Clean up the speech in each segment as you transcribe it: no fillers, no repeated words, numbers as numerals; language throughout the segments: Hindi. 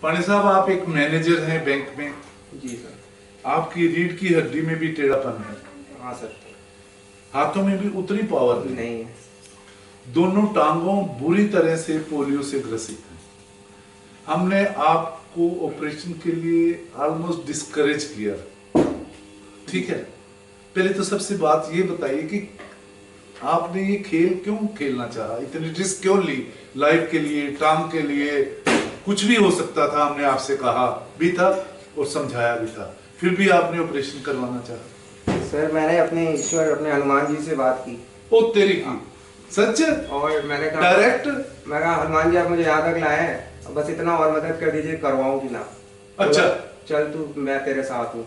पानी साहब, आप एक मैनेजर हैं बैंक में। जी सर। आपकी रीढ़ की हड्डी में भी टेढ़ापन है, हाँ सर। हाथों में भी उतनी पावर नहीं है। दोनों टांगों बुरी तरह से पोलियो से ग्रसित हैं। हमने आपको ऑपरेशन के लिए ऑलमोस्ट डिस्करेज किया, ठीक है। पहले तो सबसे बात ये बताइए कि आपने ये खेल क्यों खेलना चाहा, इतनी रिस्क क्यों ली? लाइफ के लिए, टांग के लिए, कुछ भी हो सकता था। हमने आपसे कहा भी था और समझाया भी था, फिर भी आपने ऑपरेशन करवाना चाहा। सर मैंने अपने ईश्वर, अपने हनुमान जी से बात की। ओ तेरी की सच? और मैंने कहा डायरेक्ट? मैं कहा हनुमान जी आप मुझे यहाँ तक लाए हैं, बस इतना और मदद कर दीजिए, करवाऊं कि ना। अच्छा। चल तू, मैं तेरे साथ हूँ।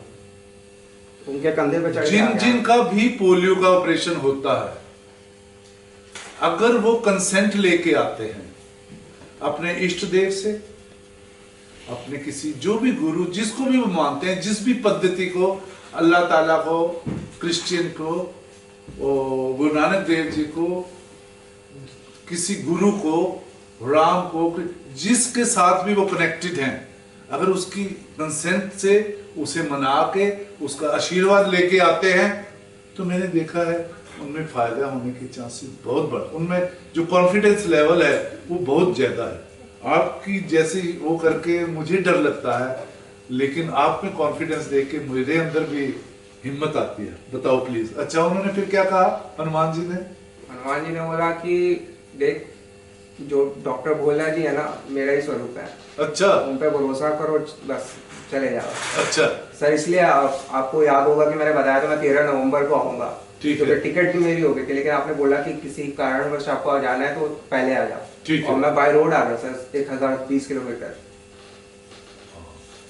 उनके कंधे पे चढ़ जिन जिनका भी पोलियो का ऑपरेशन होता है, अगर वो कंसेंट लेके आते हैं अपने इष्ट देव से, अपने किसी जो भी गुरु, जिसको भी वो मानते हैं, जिस भी पद्धति को, अल्लाह ताला को, क्रिश्चियन को, गुरु नानक देव जी को, किसी गुरु को, राम को, जिसके साथ भी वो कनेक्टेड हैं, अगर उसकी कंसेंट से उसे मना के उसका आशीर्वाद लेके आते हैं, तो मैंने देखा है उनमें फायदा होने के चांसेस बहुत बड़े, उनमें जो कॉन्फिडेंस लेवल है वो बहुत ज्यादा है। आपकी जैसी वो करके मुझे डर लगता है, लेकिन आप में कॉन्फिडेंस देख के मेरे अंदर भी हिम्मत आती है। बताओ प्लीज। अच्छा, उन्होंने फिर क्या कहा हनुमान जी ने? हनुमान जी ने बोला कि देख, जो डॉक्टर बोला जी है ना, मेरा ही स्वरूप है। अच्छा। उन पे भरोसा करो, बस चले जाओ। अच्छा सर, इसलिए आपको याद होगा कि मैंने बताया था मैं 13 नवंबर को आऊंगा। ठीक तो है। टिकट भी मेरी हो गई थी, लेकिन आपने बोला कि किसी कारणवश आपको जाना है तो पहले आ जाओ। ठीक है। और मैं बाय रोड आ गया सर, 1020 किलोमीटर।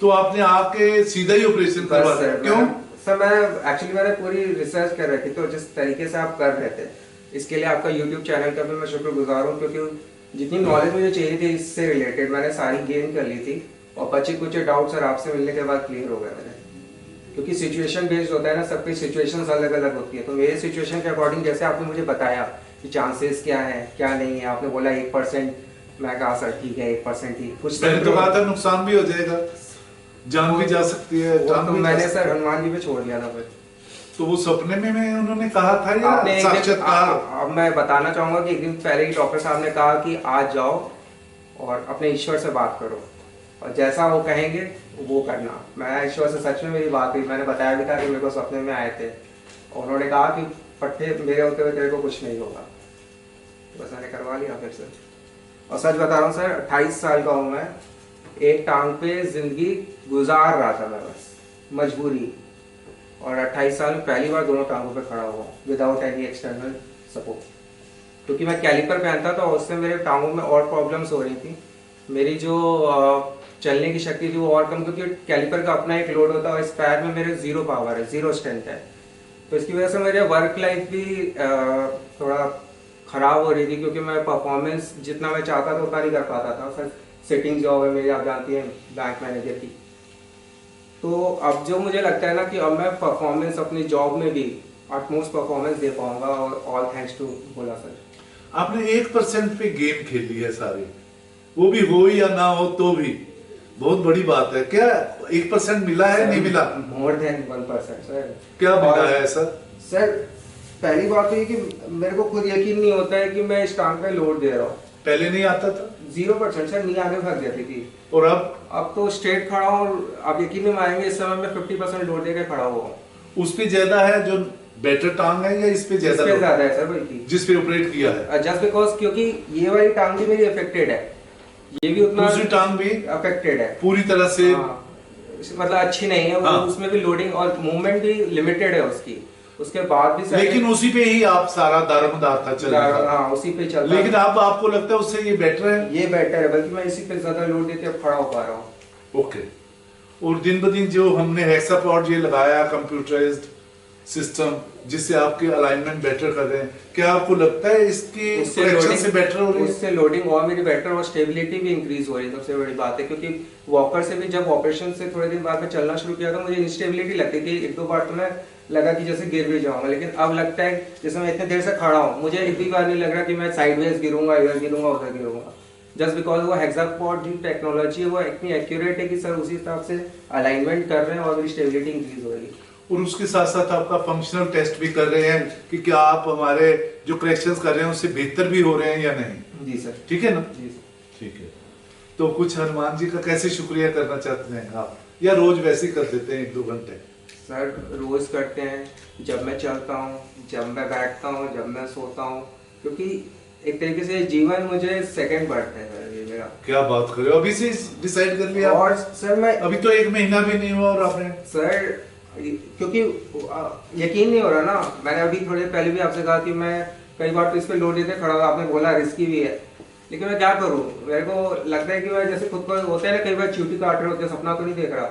तो आपने आके सीधा ही ऑपरेशन करवा दिया? क्यों सर, मैं एक्चुअली मैंने पूरी रिसर्च कर रखी, तो जिस तरीके से आप कर रहे थे, इसके लिए आपका यूट्यूब चैनल का भी मैं शुक्रगुजार हूँ, क्योंकि जितनी नॉलेज मुझे चाहिए थी इससे रिलेटेड मैंने सारी गेन कर ली थी, और बचे कुछ डाउट सर आपसे मिलने के बाद क्लियर हो गया मेरे। क्योंकि सिचुएशन बेस्ड होता है ना, सबकी सिचुएशंस अलग अलग होती है। तो मेरे सिचुएशन के अकॉर्डिंग जैसे आपने मुझे बताया कि चांसेस क्या है क्या नहीं है, आपने बोला 1%, मैं कहा सर ठीक है 1% ही कुछ। मैंने तो कहा था नुकसान भी हो जाएगा, जान भी जा सकती है। तो मैंने सर हनुमान जी पे छोड़ दिया था फिर। तो वो सपने में उन्होंने कहा था या साक्षात्कार? अब मैं बताना चाहूंगा कि एक दिन पहले ही डॉक्टर साहब ने कहा कि आज जाओ और अपने ईश्वर से बात करो, और जैसा वो कहेंगे वो करना। मैं ईश्वर से सच में मेरी बात हुई, मैंने बताया भी था कि मेरे को सपने में आए थे, और उन्होंने कहा कि पट्टे मेरे होते हुए तेरे को कुछ नहीं होगा। तो बस मैंने करवा लिया फिर से। और सच बता रहा हूँ सर, 28 साल का हूँ मैं, एक टांग पे जिंदगी गुजार रहा था मैं, बस मजबूरी। और 28 साल में पहली बार दोनों टांगों पे खड़ा हुआ विदाउट एनी एक्सटर्नल सपोर्ट। क्योंकि मैं कैलिपर पहनता था, उससे मेरे टांगों में और प्रॉब्लम्स हो रही थी। मेरी जो चलने की शक्ति थी वो और कम, क्योंकि कैलिपर का अपना एक लोड होता है, और इस पैर में मेरे 0 पावर है, 0 स्ट्रेंथ है। तो इसकी वजह से मेरे वर्क लाइफ भी थोड़ा खराब हो रही थी, क्योंकि मैं परफॉर्मेंस जितना मैं चाहता था उतना नहीं कर पाता था सर। सिटिंग जॉब है मेरी, आप जानती हैं, बैंक मैनेजर की। तो अब जो मुझे लगता है ना कि अब मैं परफॉर्मेंस अपनी जॉब में भी अटमोस्ट परफॉर्मेंस दे पाऊंगा, और all thanks to Bhola sir. आपने 1% पे गेम खेली है सारी, वो भी हो या ना हो तो भी बहुत बड़ी बात है। क्या 1% मिला है? नहीं मिला? More than 1% sir. क्या मिला है ऐसा? सर पहली बात तो ये कि मेरे को खुद यकीन नहीं होता है कि मैं इस टांग पे लोड दे रहा हूँ। पहले नहीं आता था? 0% सर, नी आगे भाग जाती थी। और अब तो स्ट्रेट खड़ा हूँ, आप यकीन नहीं मानेंगे, इस समय मैं 50% लोड देके खड़ा हुआ हूँ। उस पे ज्यादा है जो बेटर टांग है, या इस पे ज्यादा? ज्यादा है सर बल्कि, जिस पे ऑपरेट किया है। जस्ट बिकॉज क्योंकि ये वाली टांग भी मेरी अफेक्टेड है, ये भी उतना, दूसरी टांग भी अफेक्टेड है पूरी तरह से। मतलब अच्छी नहीं है। हाँ। उसमें भी लोडिंग और मूवमेंट भी लिमिटेड है उसकी। उसके बाद भी लेकिन उसी पे ही आप सारा दारोमदार था चल रहा था। हाँ, उसी पे चल रहा। लेकिन अब आपको लगता है उससे ये बेटर है? ये बेटर है, बल्कि मैं इसी पे ज्यादा लोड देके अब खड़ा हो पा रहा हूँ। ओके। और दिन ब दिन जो हमने हेक्सापॉड ये लगाया, कंप्यूटराइज्ड सिस्टम, जिससे आपके अलाइनमेंट बेटर कर रहे हैं, क्या आपको लगता है इसकी प्रोडक्शन से बेटर हो रही है? उससे लोडिंग और मेरी बेटर, और स्टेबिलिटी भी इंक्रीज हो रही है। सबसे बड़ी बात है, क्योंकि वॉकर से भी जब ऑपरेशन से थोड़े दिन बाद में चलना शुरू किया था, मुझे इंस्टेबिलिटी लगती थी। 1-2 बार तो मैं लगा कि जैसे गिर भी जाऊंगा, लेकिन अब लगता है जैसे मैं इतने देर से खड़ा हूँ, मुझे एक भी बार नहीं लग रहा कि मैं साइडवेज गिरूंगा, इधर गिरूंगा, उधर गिरूंगा। जस्ट बिकॉज वो हेक्सापॉड जो टेक्नोलॉजी है वो इतनी एक्यूरेट है कि सर उसी हिसाब से अलाइनमेंट कर रहे हैं और मेरी स्टेबिलिटी इंक्रीज हो रही है। और उसके साथ साथ आपका फंक्शनल टेस्ट भी कर रहे हैं कि क्या आप हमारे जो करेक्शंस कर रहे हैं उससे बेहतर भी हो रहे हैं या नहीं। जी सर। ठीक है ना? जी सर। ठीक है। तो कुछ हनुमान जी का कैसे शुक्रिया करना चाहते हैं आप, या रोज वैसे ही कर देते हैं 1-2 घंटे? सर रोज करते हैं, जब मैं चलता हूँ, जब मैं बैठता हूँ, जब मैं सोता हूँ, क्योंकि एक तरीके से जीवन मुझे सेकंड बर्थ है सर ये मेरा। क्या बात कर रहे हो, अभी से डिसाइड कर लिया? और सर मैं अभी तो 1 महीना भी नहीं हुआ और आपने? सर क्योंकि यकीन नहीं हो रहा ना, मैंने अभी थोड़ी पहले भी आपसे कहा कि मैं कई बार तो इस पे लोड लेते खड़ा हुआ, आपने बोला रिस्की भी है, लेकिन मैं क्या करूँ, मेरे को लगता है कि मैं जैसे खुद को होता है ना कई बार चींटी काट रहे होते हैं, सपना तो नहीं देख रहा,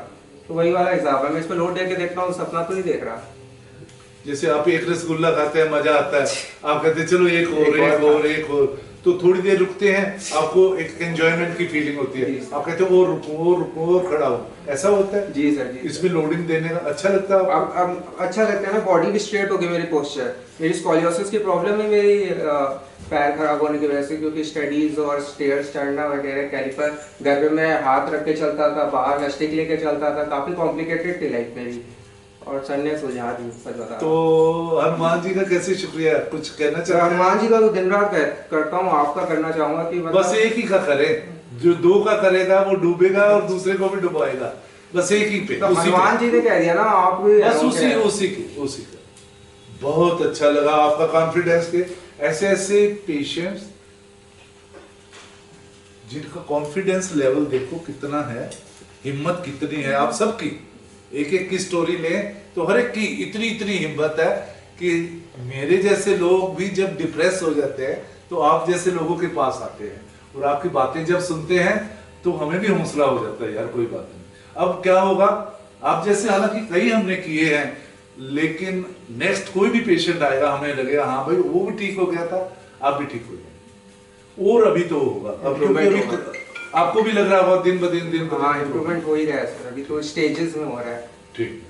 तो वही वाला हिसाब है, मैं इस पे लोड लेके देखता हूँ, सपना तो नहीं देख रहा। जैसे आप एक रसगुल्ला खाते हैं, मजा आता है, आप कहते हैं चलो एक और, तो थोड़ी देर रुकते हैं, आपको एक एंजॉयमेंट की फीलिंग होती है, आप कहते हो और रुकूं और खड़ा हूं, ऐसा होता है? जी सर। जी इसमें लोडिंग देने का अच्छा लगता है? अब अच्छा लगता है ना, बॉडी भी स्ट्रेट हो गई, मेरी पोस्चर, मेरी स्कॉलियोसिस की प्रॉब्लम है मेरी पैर खराब होने की वजह से, क्योंकि स्टडीज और स्टेयर्स चढ़ना वगैरह, कैलिपर घर में मैं हाथ रख के चलता था, बाहर स्टिक लेके चलता था, काफी कॉम्प्लिकेटेड थी लाइफ मेरी, और सर ने सुझा दी, सच बता। तो हनुमान जी का कैसे शुक्रिया, कुछ कहना चाहते हैं? हनुमान जी का तो दिन रात करता हूँ, आपका करना चाहूंगा कि बस एक ही का करें, जो 2 का करेगा वो डूबेगा और दूसरे को भी डुबाएगा, बस एक ही पे। तो हनुमान जी ने कह दिया ना, आप भी बस उसी का। बहुत अच्छा लगा आपका कॉन्फिडेंस के ऐसे पेशेंट्स जिनका कॉन्फिडेंस लेवल देखो कितना है, हिम्मत कितनी है। आप सबकी एक की स्टोरी लें तो हर एक की इतनी हिम्मत है कि मेरे जैसे लोग भी जब डिप्रेस हो जाते हैं तो आप जैसे लोगों के पास आते हैं और आपकी बातें जब सुनते हैं तो हमें भी हौसला हो जाता है, यार कोई बात नहीं। अब क्या होगा, आप जैसे हालांकि कई हमने किए हैं, लेकिन नेक्स्ट कोई भी पेशेंट आएगा हमें लगेगा हाँ भाई वो भी ठीक हो गया था, आप भी ठीक हो गए, और अभी तो होगा। अब क्योंकि अभी आपको भी लग रहा होगा दिन ब दिन हाँ इम्प्रूवमेंट हो ही रहा है सर, अभी तो स्टेजेस में हो रहा है। ठीक,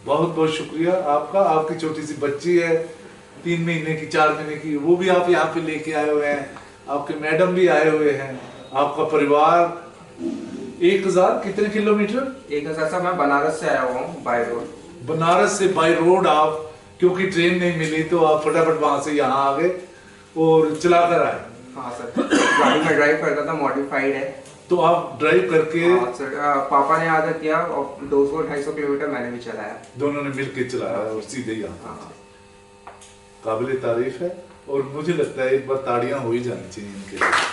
बहुत बहुत शुक्रिया आपका। आपकी छोटी सी बच्ची है 3 महीने की 4 महीने की, वो भी आप यहाँ पे लेके आए हुए हैं, आपके मैडम भी आए हुए हैं, आपका परिवार। 1000 कितने किलोमीटर? 1000 सर, मैं बनारस से आया हुआ हूँ बाय रोड। बनारस से बाय रोड आप, क्योंकि ट्रेन नहीं मिली तो आप फटाफट वहां से यहाँ आ गए और चला कर आए। हाँ सर, गाड़ी में ड्राइव करता था, मॉडिफाइड है, तो आप ड्राइव करके? हाँ सर, पापा ने आदत किया और 200-250 किलोमीटर मैंने भी चलाया, दोनों ने मिलकर चलाया और सीधे यहाँ। हाँ। काबिले तारीफ है, और मुझे लगता है एक बार ताड़ियां हो ही जानी चाहिए इनके लिए।